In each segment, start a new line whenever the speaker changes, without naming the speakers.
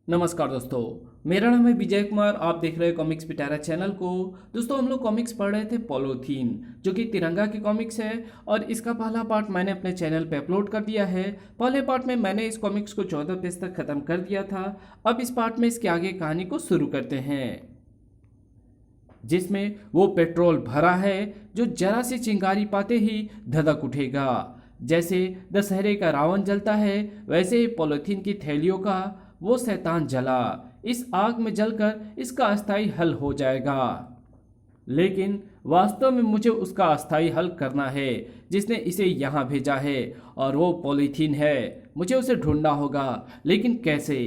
नमस्कार दोस्तों। मेरा नाम है विजय कुमार। आप देख रहे हैं कॉमिक्स पिटारा चैनल को। दोस्तों, हम लोग कॉमिक्स पढ़ रहे थे पॉलीथीन, जो कि तिरंगा की कॉमिक्स है और इसका पहला पार्ट मैंने अपने चैनल पे अपलोड कर दिया है। पहले पार्ट में मैंने इस कॉमिक्स को 14 पेज तक ख़त्म कर दिया था। अब इस पार्ट में इसके आगे कहानी को शुरू करते हैं, जिसमें वो पेट्रोल भरा है जो जरा सी चिंगारी पाते ही धधक उठेगा। जैसे दशहरे का रावण जलता है, वैसे ही पॉलीथीन की थैलियों का वो शैतान जला। इस आग में जलकर इसका अस्थायी हल हो जाएगा, लेकिन वास्तव में मुझे उसका अस्थायी हल करना है जिसने इसे यहाँ भेजा है, और वो पॉलीथीन है। मुझे उसे ढूंढना होगा, लेकिन कैसे?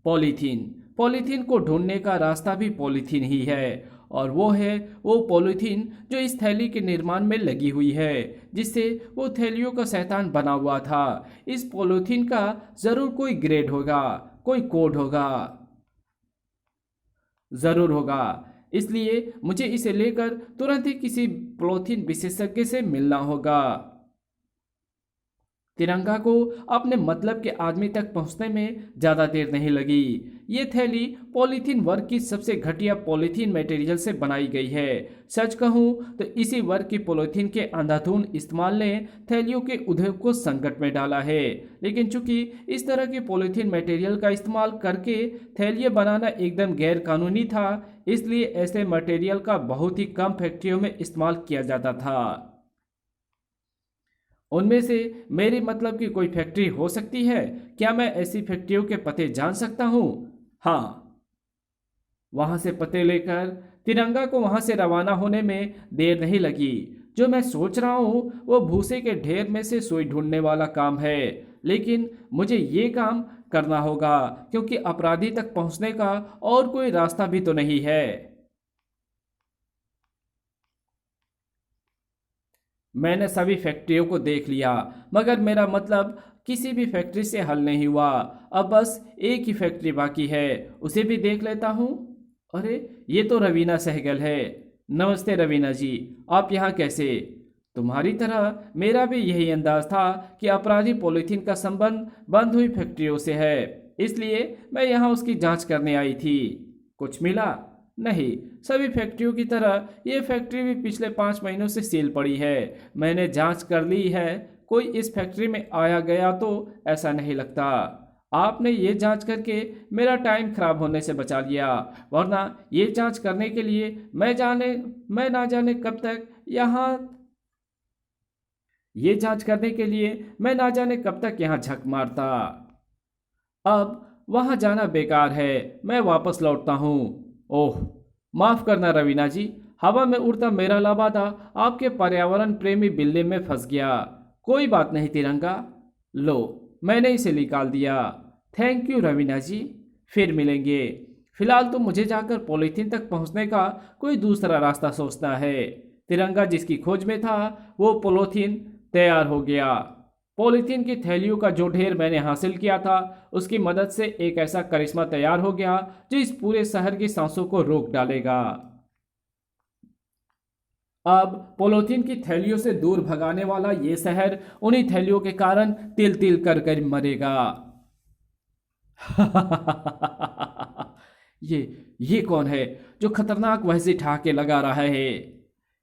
पॉलीथीन पॉलीथीन को ढूंढने का रास्ता भी पॉलीथीन ही है, और वो है वो पॉलीथीन जो इस थैली के निर्माण में लगी हुई है, जिससे वो थैलियों का शैतान बना हुआ था। इस पॉलीथीन का जरूर कोई ग्रेड होगा, कोई कोड होगा, जरूर होगा। इसलिए मुझे इसे लेकर तुरंत ही किसी पॉलीथीन विशेषज्ञ से मिलना होगा। तिरंगा को अपने मतलब के आदमी तक पहुंचने में ज़्यादा देर नहीं लगी। ये थैली पॉलीथीन वर्ग की सबसे घटिया पॉलीथीन मटेरियल से बनाई गई है। सच कहूँ तो इसी वर्ग की पॉलीथीन के अंधाधुंध इस्तेमाल ने थैलियों के उद्योग को संकट में डाला है। लेकिन चूंकि इस तरह की पॉलीथीन मटेरियल का इस्तेमाल करके थैलियाँ बनाना एकदम गैर कानूनी था, इसलिए ऐसे मटेरियल का बहुत ही कम फैक्ट्रियों में इस्तेमाल किया जाता था। उनमें से मेरी मतलब की कोई फैक्ट्री हो सकती है? क्या मैं ऐसी फैक्ट्रियों के पते जान सकता हूँ? हाँ। वहां से पते लेकर तिरंगा को वहां से रवाना होने में देर नहीं लगी। जो मैं सोच रहा हूँ वो भूसे के ढेर में से सुई ढूंढने वाला काम है, लेकिन मुझे ये काम करना होगा क्योंकि अपराधी तक पहुंचने का और कोई रास्ता भी तो नहीं है। मैंने सभी फैक्ट्रियों को देख लिया, मगर मेरा मतलब किसी भी फैक्ट्री से हल नहीं हुआ। अब बस एक ही फैक्ट्री बाकी है, उसे भी देख लेता हूँ। अरे, ये तो रवीना सहगल है। नमस्ते रवीना जी, आप यहाँ कैसे? तुम्हारी तरह मेरा भी यही अंदाज था कि अपराधी पॉलीथीन का संबंध बंद हुई फैक्ट्रियों से है, इसलिए मैं यहाँ उसकी जांच करने आई थी। कुछ मिला? नहीं। सभी फैक्ट्रियों की तरह ये फैक्ट्री भी पिछले 5 महीनों से सील पड़ी है। मैंने जांच कर ली है, कोई इस फैक्ट्री में आया गया तो ऐसा नहीं लगता। आपने ये जांच करके मेरा टाइम खराब होने से बचा लिया, वरना ये जांच करने के लिए मैं ना जाने कब तक यहाँ ये जांच करने के लिए मैं ना जाने कब तक यहाँ झक मारता। अब वहाँ जाना बेकार है, मैं वापस लौटता हूँ। ओह, माफ़ करना रवीना जी, हवा में उड़ता मेरा लबादा आपके पर्यावरण प्रेमी बिल्ली में फंस गया। कोई बात नहीं तिरंगा, लो मैंने इसे निकाल दिया। थैंक यू रवीना जी, फिर मिलेंगे। फिलहाल तो मुझे जाकर पॉलीथीन तक पहुंचने का कोई दूसरा रास्ता सोचना है। तिरंगा जिसकी खोज में था वो पॉलीथीन तैयार हो गया। पॉलीथीन की थैलियों का जो ढेर मैंने हासिल किया था, उसकी मदद से एक ऐसा करिश्मा तैयार हो गया जो इस पूरे शहर की सांसों को रोक डालेगा। अब पॉलीथीन की थैलियों से दूर भगाने वाला ये शहर उन्हीं थैलियों के कारण तिल तिल कर कर मरेगा। ये कौन है जो खतरनाक वहशी ठहाके लगा रहा है?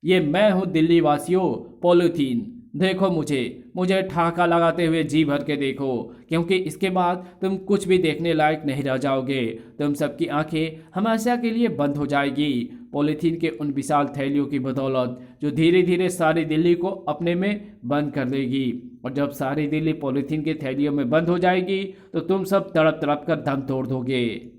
ये मैं हूँ दिल्ली वासियों, पॉलीथीन। देखो मुझे मुझे ठहाका लगाते हुए जी भर के देखो, क्योंकि इसके बाद तुम कुछ भी देखने लायक नहीं रह जाओगे। तुम सबकी आंखें हमेशा के लिए बंद हो जाएगी पॉलीथीन के उन विशाल थैलियों की बदौलत, जो धीरे धीरे सारी दिल्ली को अपने में बंद कर देगी। और जब सारी दिल्ली पॉलीथीन की थैलियों में बंद हो जाएगी तो तुम सब तड़प तड़प कर दम तोड़ दोगे।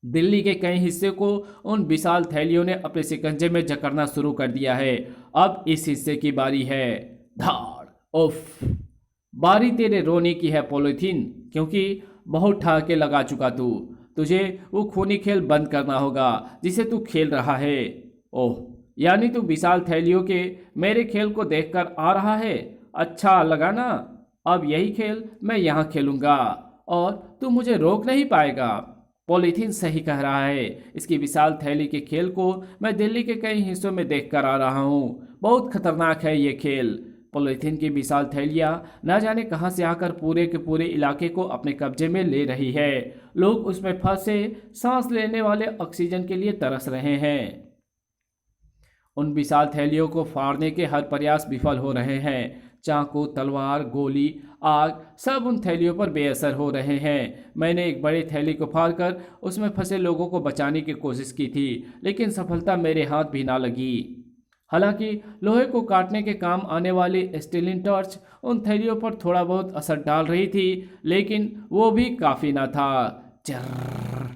दिल्ली के कई हिस्से को उन विशाल थैलियों ने अपने शिकंजे में जकड़ना शुरू कर दिया है। अब इस हिस्से की बारी है। धाड़! उफ! बारी तेरे रोने की है पॉलीथीन, क्योंकि बहुत ठहाके लगा चुका तू। तुझे वो खूनी खेल बंद करना होगा जिसे तू खेल रहा है। ओह, यानी तू विशाल थैलियों के मेरे खेल को देखकर आ रहा है? अच्छा लगा ना? अब यही खेल मैं यहाँ खेलूंगा और तू मुझे रोक नहीं पाएगा। पॉलीथीन सही कह रहा है। इसकी विशाल थैली के खेल को मैं दिल्ली के कई हिस्सों में देख कर आ रहा हूँ। बहुत खतरनाक है ये खेल। पॉलीथीन की विशाल थैलियां न जाने कहां से आकर पूरे के पूरे इलाके को अपने कब्जे में ले रही है। लोग उसमें फंसे सांस लेने वाले ऑक्सीजन के लिए तरस रहे हैं। उन विशाल थैलियों को फाड़ने के हर प्रयास विफल हो रहे हैं। चाकू, तलवार, गोली, आग सब उन थैलियों पर बेअसर हो रहे हैं। मैंने एक बड़ी थैली को फाड़कर उसमें फंसे लोगों को बचाने की कोशिश की थी, लेकिन सफलता मेरे हाथ भी ना लगी। हालांकि लोहे को काटने के काम आने वाली स्टीलिन टॉर्च उन थैलियों पर थोड़ा बहुत असर डाल रही थी, लेकिन वो भी काफ़ी ना था। चर्र।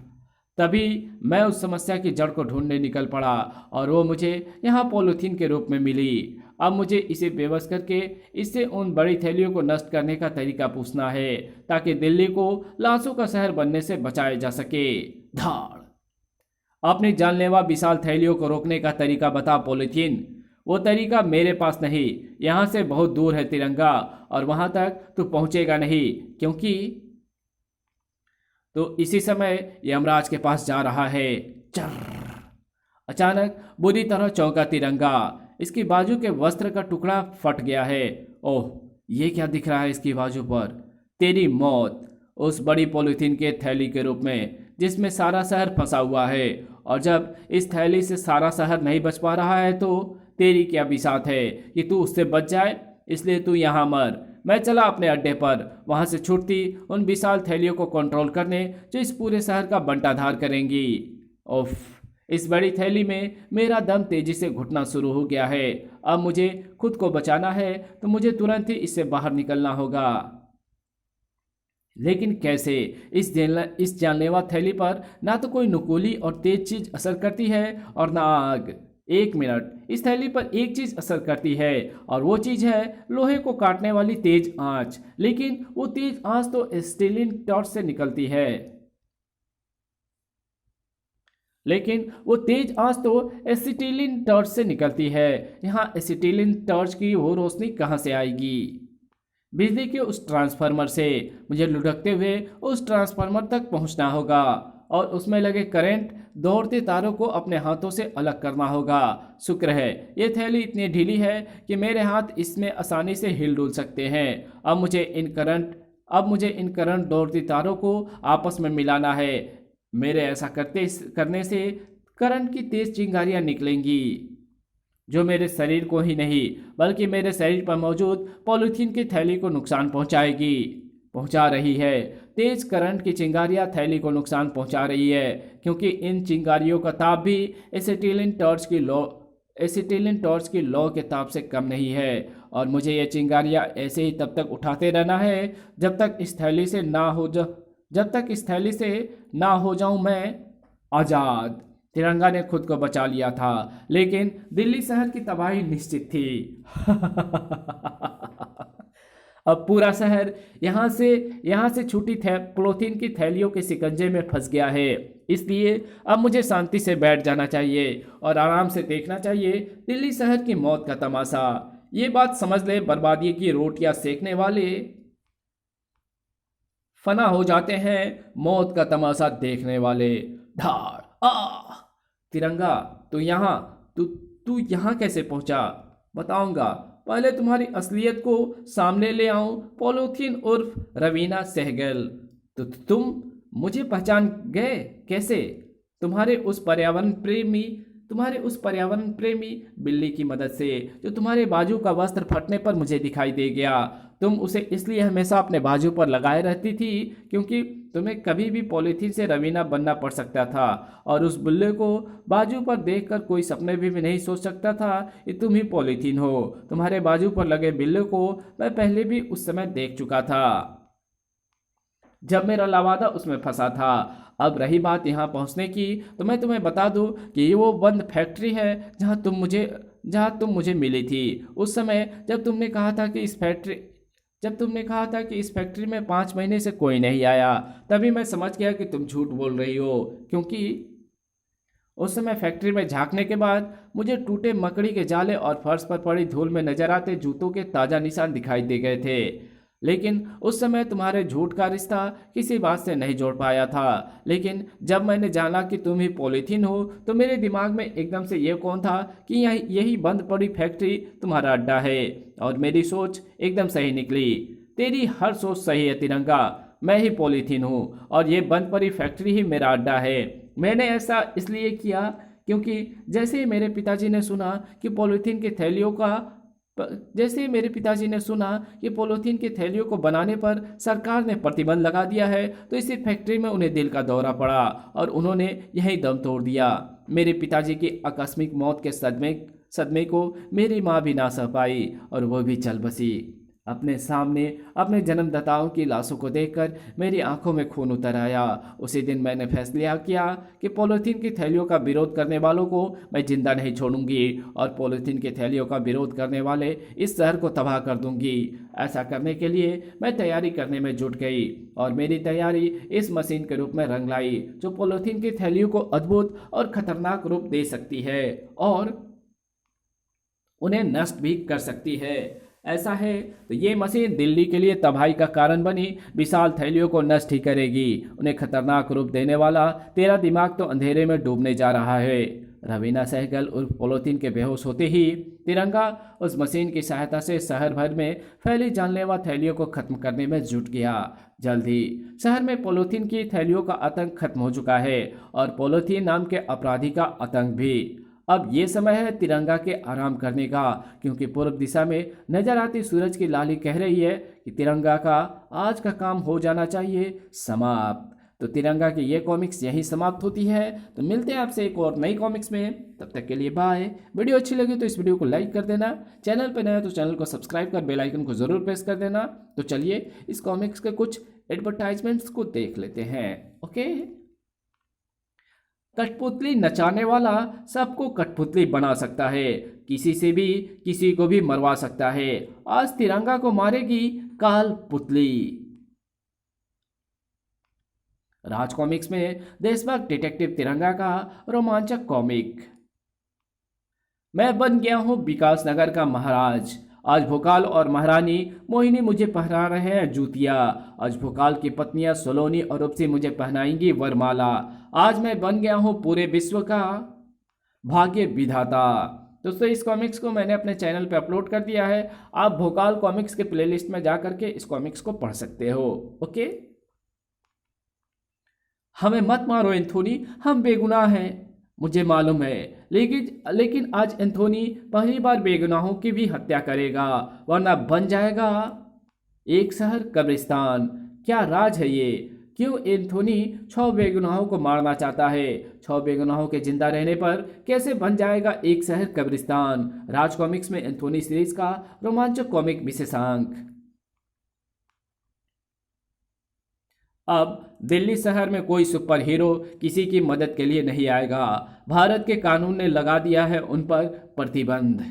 तभी मैं उस समस्या की जड़ को ढूंढने निकल पड़ा और वो मुझे यहाँ पॉलीथीन के रूप में मिली। अब मुझे इसे बेबस करके इससे उन बड़ी थैलियों को नष्ट करने का तरीका पूछना है, ताकि दिल्ली को लाशों का शहर बनने से बचाया जा सके। धाड़। अपनी जानलेवा विशाल थैलियों को रोकने का तरीका बता पॉलीथीन। वो तरीका मेरे पास नहीं। यहाँ से बहुत दूर है तिरंगा, और वहाँ तक तू पहुँचेगा नहीं, क्योंकि तो इसी समय यमराज के पास जा रहा है। चर्र। अचानक बुरी तरह चौंका तिरंगा। इसकी बाजू के वस्त्र का टुकड़ा फट गया है। ओह, ये क्या दिख रहा है इसकी बाजू पर? तेरी मौत उस बड़ी पॉलीथीन के थैली के रूप में जिसमें सारा शहर फंसा हुआ है। और जब इस थैली से सारा शहर नहीं बच पा रहा है तो तेरी क्या बिसात है कि तू उससे बच जाए? इसलिए तू यहाँ मर। मैं चला अपने अड्डे पर, वहां से छूटती उन विशाल थैलियों को कंट्रोल करने जो इस पूरे शहर का बंटाधार करेंगी। उफ, इस बड़ी थैली में मेरा दम तेजी से घुटना शुरू हो गया है। अब मुझे खुद को बचाना है तो मुझे तुरंत ही इससे बाहर निकलना होगा। लेकिन कैसे? इस जानलेवा थैली पर ना तो कोई नुकीली और तेज चीज असर करती है और ना आग। एक मिनट, इस थैली पर एक चीज असर करती है और वो चीज है लोहे को काटने वाली तेज आंच। लेकिन वो तेज आंच तो स्टीलिन टॉर्च से निकलती है। एसिटिलीन टॉर्च से निकलती है। यहाँ एसिटिलीन टॉर्च की वो रोशनी कहाँ से आएगी? बिजली के उस ट्रांसफार्मर से। मुझे लुढ़कते हुए उस ट्रांसफार्मर तक पहुंचना होगा और उसमें लगे करंट दौड़ते तारों को अपने हाथों से अलग करना होगा। शुक्र है ये थैली इतनी ढीली है कि मेरे हाथ इसमें आसानी से हिल डुल सकते हैं। अब मुझे इन करंट दौड़ती तारों को आपस में मिलाना है। मेरे ऐसा करने से करंट की तेज चिंगारियां निकलेंगी जो मेरे शरीर को ही नहीं बल्कि मेरे शरीर पर मौजूद पॉलीथीन की थैली को नुकसान पहुंचा रही है। तेज करंट की चिंगारियां थैली को नुकसान पहुंचा रही है, क्योंकि इन चिंगारियों का ताप भी एसिटिलीन टॉर्च की लौ के ताप से कम नहीं है। और मुझे ये चिंगारियां ऐसे ही तब तक उठाते रहना है जब तक इस थैली से ना हो जाऊं मैं आज़ाद। तिरंगा ने खुद को बचा लिया था, लेकिन दिल्ली शहर की तबाही निश्चित थी। अब पूरा शहर यहाँ से छूटी पॉलीथीन की थैलियों के शिकंजे में फंस गया है। इसलिए अब मुझे शांति से बैठ जाना चाहिए और आराम से देखना चाहिए दिल्ली शहर की मौत का तमाशा। ये बात समझ ले, बर्बादी की रोटियां सेकने वाले फना हो जाते हैं, मौत का तमाशा देखने वाले धाड़। तिरंगा, तू यहाँ कैसे पहुंचा? बताऊंगा, पहले तुम्हारी असलियत को सामने ले आऊं। पॉलीथीन उर्फ रवीना सहगल। तो तुम मुझे पहचान गए कैसे? तुम्हारे उस पर्यावरण प्रेमी बिल्ली की मदद से, जो तुम्हारे बाजू का वस्त्र फटने पर मुझे दिखाई दे गया। तुम उसे इसलिए हमेशा अपने बाजू पर लगाए रहती थी क्योंकि तुम्हें कभी भी पॉलीथीन से रवीना बनना पड़ सकता था, और उस बिल्ले को बाजू पर देखकर कोई सपने भी नहीं सोच सकता था कि तुम ही पॉलीथीन हो। तुम्हारे बाजू पर लगे बिल्ले को मैं पहले भी उस समय देख चुका था, जब मेरा लवादा उसमें फंसा था। अब रही बात यहाँ पहुँचने की, तो मैं तुम्हें बता दूँ कि ये वो बंद फैक्ट्री है जहाँ तुम मुझे मिली थी। उस समय जब तुमने कहा था कि इस फैक्ट्री में 5 महीने से कोई नहीं आया, तभी मैं समझ गया कि तुम झूठ बोल रही हो, क्योंकि उस समय फैक्ट्री में झांकने के बाद मुझे टूटे मकड़ी के जाले और फर्श पर पड़ी धूल में नजर आते जूतों के ताज़ा निशान दिखाई दे गए थे। लेकिन उस समय तुम्हारे झूठ का रिश्ता किसी बात से नहीं जोड़ पाया था। लेकिन जब मैंने जाना कि तुम ही पॉलीथीन हो, तो मेरे दिमाग में एकदम से ये कौन था कि यही बंद पड़ी फैक्ट्री तुम्हारा अड्डा है। और मेरी सोच एकदम सही निकली। तेरी हर सोच सही है तिरंगा। मैं ही पॉलीथीन हूँ और ये बंद पड़ी फैक्ट्री ही मेरा अड्डा है। मैंने ऐसा इसलिए किया क्योंकि जैसे ही मेरे पिताजी ने सुना कि पॉलीथीन की थैलियों का जैसे ही मेरे पिताजी ने सुना कि पॉलीथीन की थैलियों को बनाने पर सरकार ने प्रतिबंध लगा दिया है, तो इसी फैक्ट्री में उन्हें दिल का दौरा पड़ा और उन्होंने यहीं दम तोड़ दिया। मेरे पिताजी की आकस्मिक मौत के सदमे सदमे को मेरी माँ भी ना सह पाई और वो भी चल बसी। अपने सामने अपने जन्मदाताओं की लाशों को देखकर मेरी आंखों में खून उतर आया। उसी दिन मैंने फैसला किया कि पॉलीथीन की थैलियों का विरोध करने वालों को मैं जिंदा नहीं छोड़ूंगी और पॉलीथीन की थैलियों का विरोध करने वाले इस शहर को तबाह कर दूंगी। ऐसा करने के लिए मैं तैयारी करने में जुट गई और मेरी तैयारी इस मशीन के रूप में रंग लाई जो पॉलीथीन की थैलियों को अद्भुत और खतरनाक रूप दे सकती है और उन्हें नष्ट भी कर सकती है। ऐसा है तो ये मशीन दिल्ली के लिए तबाही का कारण बनी विशाल थैलियों को नष्ट ही करेगी, उन्हें खतरनाक रूप देने वाला तेरा दिमाग तो अंधेरे में डूबने जा रहा है। रवीना सहगल उर्फ पॉलीथीन के बेहोश होते ही तिरंगा उस मशीन की सहायता से शहर भर में फैली जानलेवा थैलियों को खत्म करने में जुट गया। जल्द ही शहर में पॉलीथीन की थैलियों का आतंक खत्म हो चुका है और पॉलीथीन नाम के अपराधी का आतंक भी। अब ये समय है तिरंगा के आराम करने का, क्योंकि पूर्व दिशा में नजर आती सूरज की लाली कह रही है कि तिरंगा का आज का काम हो जाना चाहिए समाप्त। तो तिरंगा की ये कॉमिक्स यहीं समाप्त होती है। तो मिलते हैं आपसे एक और नई कॉमिक्स में, तब तक के लिए बाय। वीडियो अच्छी लगी तो इस वीडियो को लाइक कर देना, चैनल पर नया तो चैनल को सब्सक्राइब कर बेल आइकन को जरूर प्रेस कर देना। तो चलिए इस कॉमिक्स के कुछ एडवर्टाइजमेंट्स को देख लेते हैं। ओके। कठपुतली नचाने वाला सबको कठपुतली बना सकता है, किसी से भी किसी को भी मरवा सकता है। आज तिरंगा को मारेगी काल पुतली। राज कॉमिक्स में देशभक्त डिटेक्टिव तिरंगा का रोमांचक कॉमिक। मैं बन गया हूं विकास नगर का महाराज। आज भोकाल और महारानी मोहिनी मुझे पहना रहे हैं जूतियां। आज भोकाल की पत्नियां सोलोनी और रूपसी मुझे पहनाएंगी वरमाला। आज मैं बन गया हूं पूरे विश्व का भाग्य विधाता। दोस्तों इस कॉमिक्स को मैंने अपने चैनल पे अपलोड कर दिया है, आप भोकाल कॉमिक्स के प्लेलिस्ट में जा करके इस कॉमिक्स को पढ़ सकते हो। ओके। हमें मत मारो एंथोनी, हम बेगुनाह हैं, मुझे मालूम है, लेकिन आज एंथोनी पहली बार बेगुनाहों की भी हत्या करेगा, वरना बन जाएगा एक शहर कब्रिस्तान। क्या राज है ये? क्यों एंथोनी 6 बेगुनाहों को मारना चाहता है? 6 बेगुनाहों के जिंदा रहने पर कैसे बन जाएगा एक शहर कब्रिस्तान? राज कॉमिक्स में एंथोनी सीरीज का रोमांचक कॉमिक विशेषांक। अब दिल्ली शहर में कोई सुपर हीरो किसी की मदद के लिए नहीं आएगा। भारत के कानून ने लगा दिया है उन पर प्रतिबंध।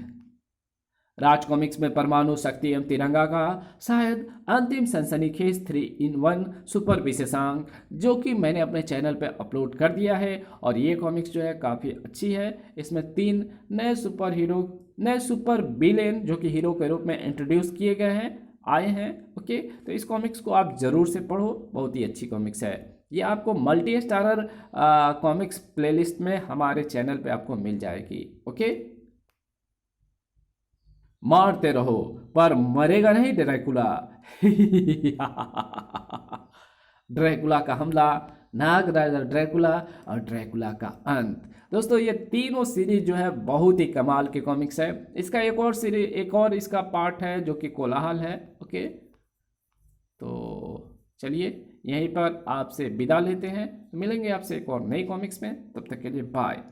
राज कॉमिक्स में परमाणु शक्ति एवं तिरंगा का शायद अंतिम सनसनीखेज 3-in-1 सुपर विशेषांक, जो कि मैंने अपने चैनल पर अपलोड कर दिया है और ये कॉमिक्स जो है काफ़ी अच्छी है। इसमें 3 नए सुपर विलेन जो कि हीरो के रूप में इंट्रोड्यूस किए गए हैं, आए हैं। ओके। तो इस कॉमिक्स को आप ज़रूर से पढ़ो, बहुत ही अच्छी कॉमिक्स है। ये आपको मल्टी स्टारर कॉमिक्स प्लेलिस्ट में हमारे चैनल पे आपको मिल जाएगी। ओके। मारते रहो पर मरेगा नहीं ड्रैकुला। ड्रैकुला का हमला, नाग राजा ड्रैकुला और ड्रैकुला का अंत। दोस्तों ये तीनों सीरीज जो है बहुत ही कमाल के कॉमिक्स है। इसका एक और इसका पार्ट है जो कि कोलाहल है। ओके। तो चलिए यहीं पर आपसे विदा लेते हैं, मिलेंगे आपसे एक और नई कॉमिक्स में, तब तक के लिए बाय।